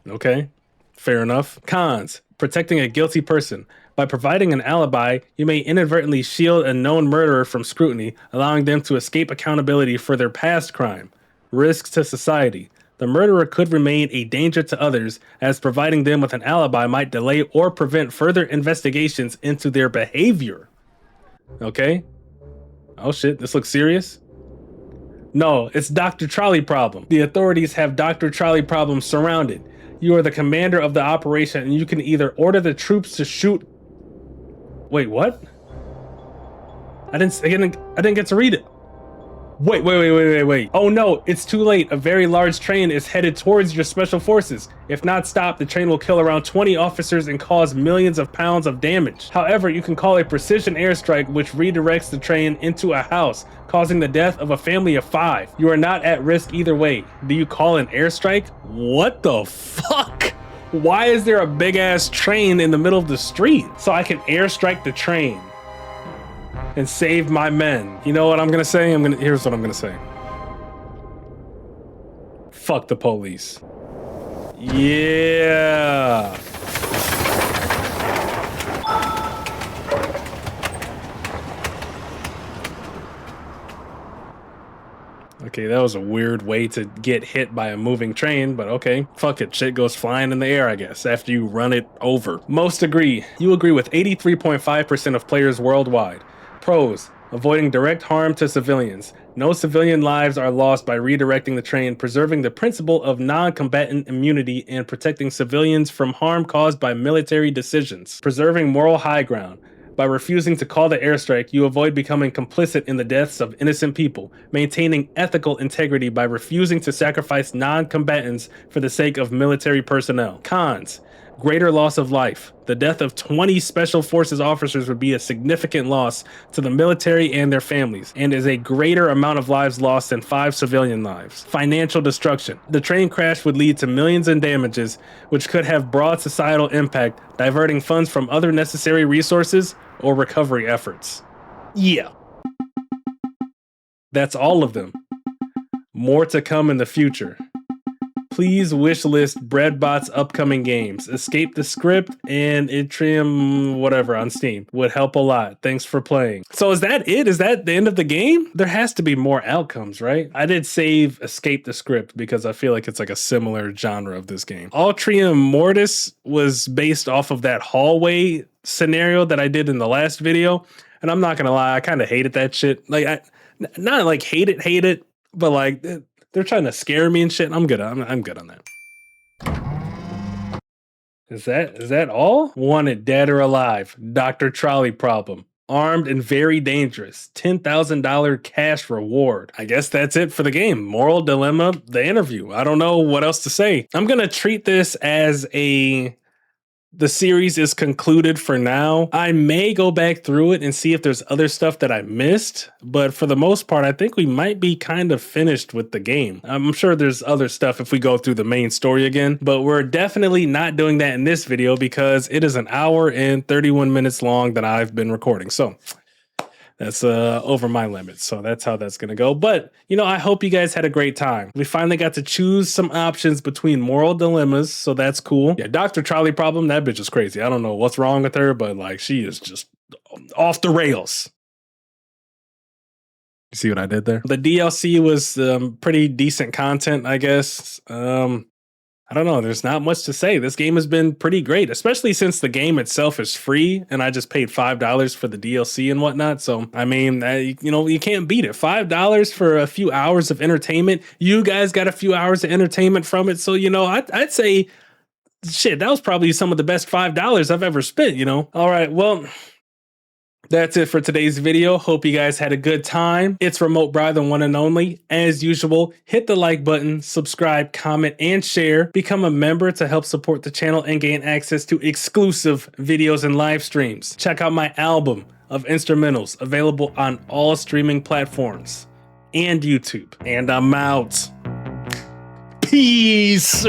Okay, fair enough. Cons. Protecting a guilty person. By providing an alibi, you may inadvertently shield a known murderer from scrutiny, allowing them to escape accountability for their past crime. Risks to society. The murderer could remain a danger to others, as providing them with an alibi might delay or prevent further investigations into their behavior. Okay? Oh shit, this looks serious? No, it's Dr. Trolley Problem. The authorities have Dr. Trolley Problem surrounded. You are the commander of the operation, and you can either order the troops to shoot... Wait, what? I didn't get to read it. Wait. Oh no, it's too late. A very large train is headed towards your special forces. If not stopped, the train will kill around 20 officers and cause millions of pounds of damage. However, you can call a precision airstrike which redirects the train into a house, causing the death of a family of 5. You are not at risk either way. Do you call an airstrike? What the fuck? Why is there a big ass train in the middle of the street? So I can airstrike the train and save my men. You know what I'm gonna say? Here's what I'm gonna say. Fuck the police. Yeah. Okay, that was a weird way to get hit by a moving train, but okay. Fuck it, shit goes flying in the air, I guess, after you run it over. Most agree. You agree with 83.5% of players worldwide. Pros. Avoiding direct harm to civilians. No civilian lives are lost by redirecting the train, preserving the principle of non-combatant immunity and protecting civilians from harm caused by military decisions. Preserving moral high ground. By refusing to call the airstrike, you avoid becoming complicit in the deaths of innocent people, maintaining ethical integrity by refusing to sacrifice non-combatants for the sake of military personnel. Cons. greater loss of life. The death of 20 Special Forces officers would be a significant loss to the military and their families, and is a greater amount of lives lost than 5 civilian lives. Financial destruction. The train crash would lead to millions in damages, which could have broad societal impact, diverting funds from other necessary resources or recovery efforts. Yeah. That's all of them. More to come in the future. Please wishlist Breadbot's upcoming games. Escape the Script and Itrium whatever on Steam. Would help a lot. Thanks for playing. So is that it? Is that the end of the game? There has to be more outcomes, right? I did save Escape the Script because I feel like it's like a similar genre of this game. Altrium Mortis was based off of that hallway scenario that I did in the last video. And I'm not gonna lie, I kind of hated that shit. Like, not like hate it, but like they're trying to scare me and shit. I'm good on that. Is that all? Wanted, dead or alive. Dr. Trolley Problem. Armed and very dangerous. $10,000 cash reward. I guess that's it for the game. Moral dilemma, the interview. I don't know what else to say. I'm gonna treat this as the series is concluded for now. I may go back through it and see if there's other stuff that I missed, but for the most part, I think we might be kind of finished with the game. I'm sure there's other stuff if we go through the main story again, but we're definitely not doing that in this video because it is an hour and 31 minutes long that I've been recording. So that's over my limits. So that's how that's going to go. But, you know, I hope you guys had a great time. We finally got to choose some options between moral dilemmas. So that's cool. Yeah, Dr. Trolley Problem, that bitch is crazy. I don't know what's wrong with her, but like she is just off the rails. You see what I did there? The DLC was pretty decent content, I guess. I don't know. There's not much to say. This game has been pretty great, especially since the game itself is free and I just paid $5 for the DLC and whatnot. So, I mean, you know, you can't beat it. $5 for a few hours of entertainment. You guys got a few hours of entertainment from it. So, you know, I'd say, shit, that was probably some of the best $5 I've ever spent, you know? All right, well, that's it for today's video. Hope you guys had a good time. It's Remotebry, the one and only. As usual, hit the like button, subscribe, comment, and share. Become a member to help support the channel and gain access to exclusive videos and live streams. Check out my album of instrumentals available on all streaming platforms and YouTube. And I'm out. Peace.